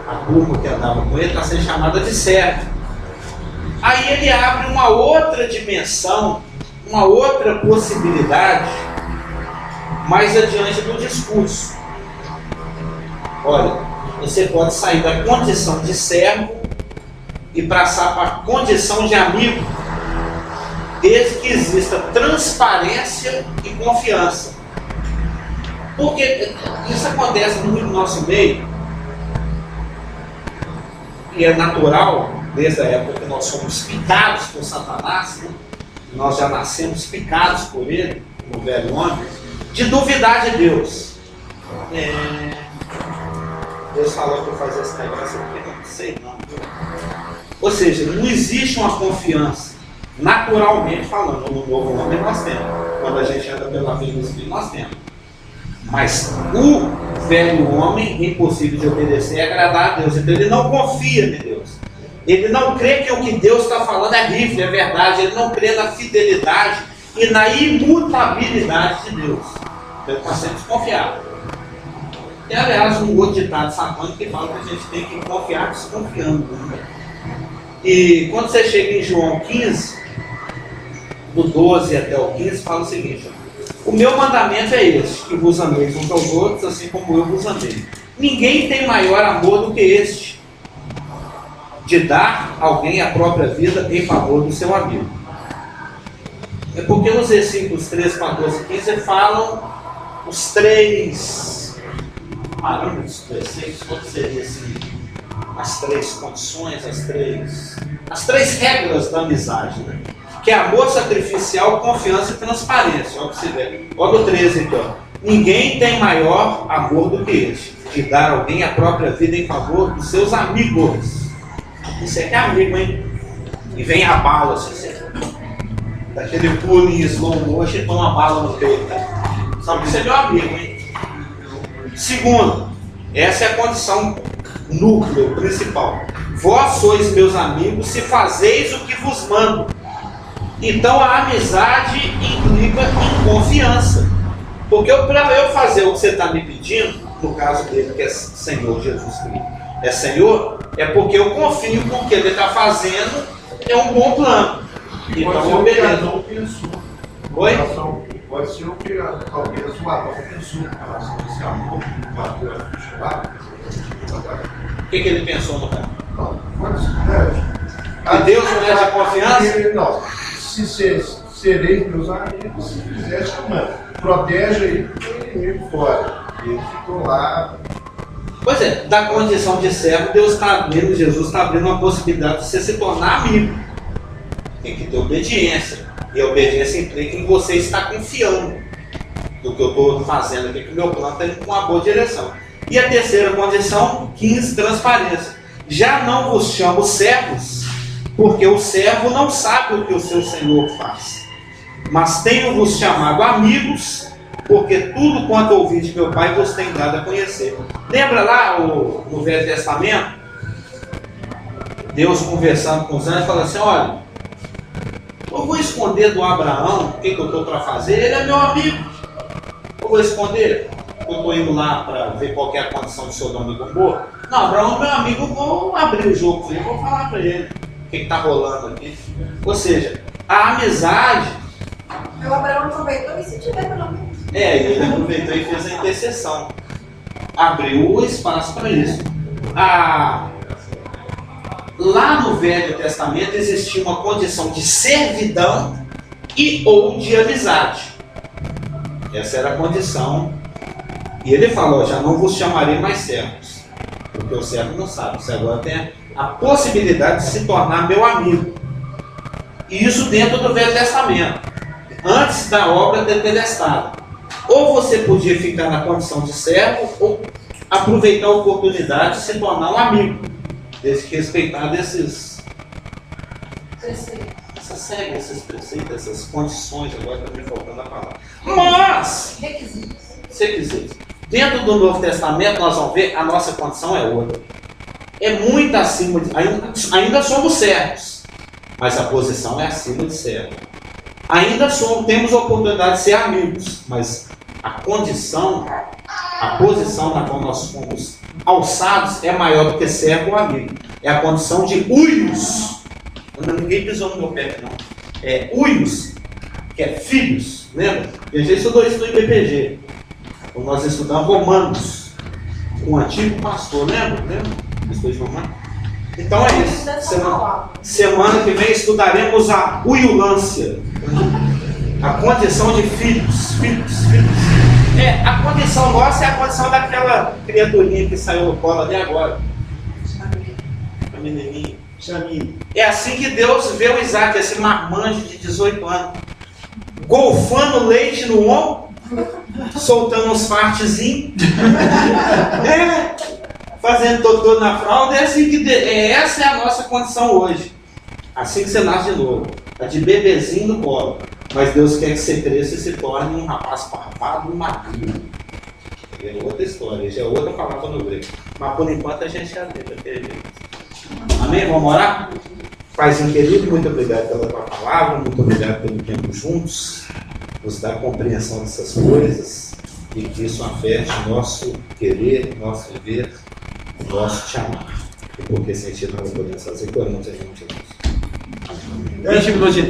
a turma que andava com ele, está sendo chamada de servo. Aí ele abre uma outra dimensão, uma outra possibilidade, mais adiante do discurso. Olha, você pode sair da condição de servo e passar para a condição de amigo, desde que exista transparência e confiança. Porque isso acontece muito no nosso meio, e é natural, desde a época que nós somos picados por Satanás, né? Nós já nascemos picados por ele, no velho homem, de duvidar de Deus. Deus falou que eu fazia esse negócio aqui, não sei não. Ou seja, não existe uma confiança, naturalmente falando. No novo homem nós temos. Quando a gente anda pela vida do Espírito, nós temos. Mas o velho homem, impossível de obedecer, é agradar a Deus. Então ele não confia em Deus. Ele não crê que o que Deus está falando é rifle, é verdade. Ele não crê na fidelidade e na imutabilidade de Deus. Então ele está sendo desconfiado. Tem, aliás, um outro ditado satânico que fala que a gente tem que confiar desconfiando. Né? E quando você chega em João 15, do 12 até o 15, fala o seguinte: o meu mandamento é este, que vos ameis uns aos outros, assim como eu vos amei. Ninguém tem maior amor do que este, de dar alguém a própria vida em favor do seu amigo. É porque nos versículos 13, 14 e 15 falam os três parâmetros, preceitos, qual seria assim, as três condições, as três regras da amizade, né? Que é amor sacrificial, confiança e transparência. Olha o que você vê. Olha o 13 então. Ninguém tem maior amor do que este, de dar alguém a própria vida em favor dos seus amigos. Isso aqui é amigo, hein? E vem a bala, assim, daquele pulo em slow motion e põe uma bala no peito. Sabe que isso é meu amigo, hein? Segundo, essa é a condição núcleo principal. Vós sois meus amigos se fazeis o que vos mando. Então a amizade implica em confiança. Porque para eu fazer o que você está me pedindo, no caso dele que é Senhor Jesus Cristo, é Senhor, é porque eu confio que o que ele está fazendo é um bom plano. Então eu obedeço. Oi? Pode ser o que alguém da sua avó pensou em relação a esse amor que bateu a chamar. O que ele pensou no cara? Não, pode ser. Que Deus não é de confiança? Não. Se sereis meus amigos, se quiser chamar. Protege aí o inimigo fora. Ele ficou lá. Pois é, da condição de servo, Deus está abrindo, Jesus está abrindo uma possibilidade de você se tornar amigo. Tem que ter obediência. E a obediência implica em você estar confiando do que eu estou fazendo aqui, que o meu plano está indo com uma boa direção. E a terceira condição, 15, transparência. Já não vos chamo servos, porque o servo não sabe o que o seu senhor faz. Mas tenho-vos chamado amigos, porque tudo quanto ouvi de meu Pai vos tem dado a conhecer. Lembra lá no Velho Testamento? Deus conversando com os anjos, falando assim: olha, eu vou esconder do Abraão o que eu estou para fazer, ele é meu amigo. Eu vou esconder? Eu estou indo lá para ver qual que é a condição de Sodoma e Gomorra? Não, Abraão é meu amigo, eu vou abrir o jogo para ele, vou falar para ele o que está rolando aqui. Ou seja, a amizade. O Abraão aproveitou e se tiver pelo menos. Ele aproveitou e fez a intercessão. Abriu o espaço para isso. Lá no Velho Testamento existia uma condição de servidão e ou de amizade. Essa era a condição. E ele falou: já não vos chamarei mais servos, porque o servo não sabe. Você agora tem a possibilidade de se tornar meu amigo. E isso dentro do Velho Testamento, antes da obra tetelestada. Ou você podia ficar na condição de servo, ou aproveitar a oportunidade de se tornar um amigo, desde que respeitar essas regras, esses preceitos, essas condições. Agora está me faltando a palavra. Mas, Requisitos. requisitos. Dentro do Novo Testamento nós vamos ver a nossa condição é outra. é muito acima de. Ainda somos servos, mas a posição é acima de servo. Ainda temos a oportunidade de ser amigos, mas a condição, a posição na qual nós fomos alçados é maior do que servo ou amigo. É a condição de uios. Ninguém pisou no meu pé, não. É uios, que é filhos. Lembra? A gente estudou isso no IBPG. Então nós estudamos Romanos, com o antigo pastor, lembra? Então é isso. Semana que vem estudaremos a uiulância. A condição de filhos. A condição nossa é a condição daquela criaturinha que saiu no colo até agora. A menininha. É assim que Deus vê o Isaac, esse marmanjo de 18 anos, golfando leite no ombro, soltando uns fartezinhos, fazendo totô na fralda. É assim que essa é a nossa condição hoje. Assim que você nasce de novo, é de bebezinho no colo. Mas Deus quer que você cresça e se torne um rapaz parvado, um magrinho. É outra história, já é outra palavra no grego. Mas por enquanto a gente já teve. Amém? Vamos orar? Paizinho querido, muito obrigado pela tua palavra, muito obrigado pelo tempo juntos. Nos dá compreensão dessas coisas e que isso afete o nosso querer, nosso viver, o nosso te amar. E porque sentido nós podemos fazer, por não ter gente. 20 minutos de tempo.